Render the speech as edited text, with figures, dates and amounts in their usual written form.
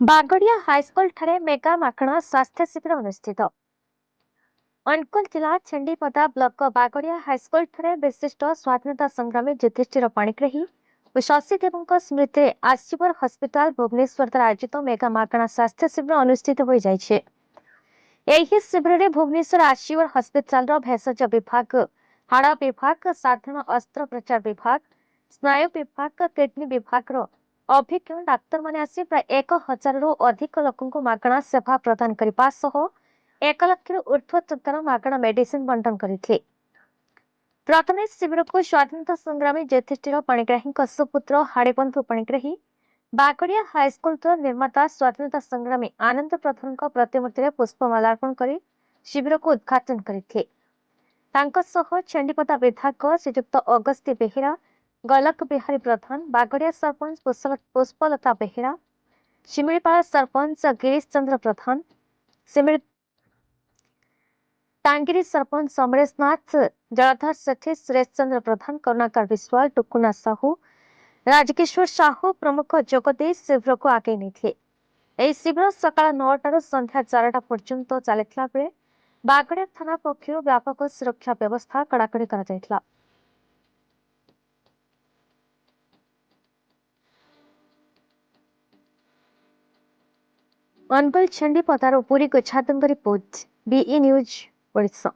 Bagadia high school ठारे mega माखणा स्वास्थ्य शिविर अनुष्ठित। अनुगुल जिला छेंडीपदा ब्लॉक बागड़िया हाईस्कूल ठारे विशिष्ट स्वाधीनता संग्रामी युधिष्ठिर पाणिग्राही और शशि देव स्मृति आशीवर हस्पिटाल भुवनेश्वर द्वारा आयोजित मेगा माखणा स्वास्थ्य शिविर अनुष्ठित हो जाइछे। एही शिविर में भुवनेश्वर आशीवर हस्पिटाल भेषज विभाग, हाड़ विभाग, साधारण अस्त्रोपचार विभाग, स्नायु विभाग, किडनी विभाग अभिज्ञ डाक्तर माने आसी प्राय 1000 रु अधिक लोक मागणा सेवा प्रदान करने सह 1 लाख ऊर्ध्व टंकार मागणा मेडिसिन बंटन करते। प्रथम शिविर को स्वाधीनता संग्रामी युधिष्ठिर पाणिग्राही सुपुत्र हाड़ीबंधु पाणिग्राही बागड़िया हाईस्कूल निर्माता स्वाधीनता संग्रामी आनंद प्रधान प्रतिमूर्ति पुष्पमाला अर्पण कर शिविर को उद्घाटन करते। छेंडीपदा विधायक श्रीयुक्त अगस्ती बेहेरा, गलक बिहारी प्रधान, बागड़िया सरपंच पुष्पलता बेहेरा, शिमिलीपाड़ा सरपंच गिरीश चंद्र प्रधान, टांगिरी सरपंच समरेश नाथ, जलधर सेठी, सुरेश चंद्र प्रधान, करुणाकर विश्वाल, टुकुना साहू, राजकिशोर साहू प्रमुख जोगदे शिविर को आगे नहीं। शिविर सका 9 संध्या 4 पर्यंत चलता बेले बागड़िया थाना पक्षर व्यापक सुरक्षा व्यवस्था कड़ाकड़ी कर अनुगुल छेंडीपदार पुरी को छातंग रिपोर्ट BE न्यूज ओडिशा।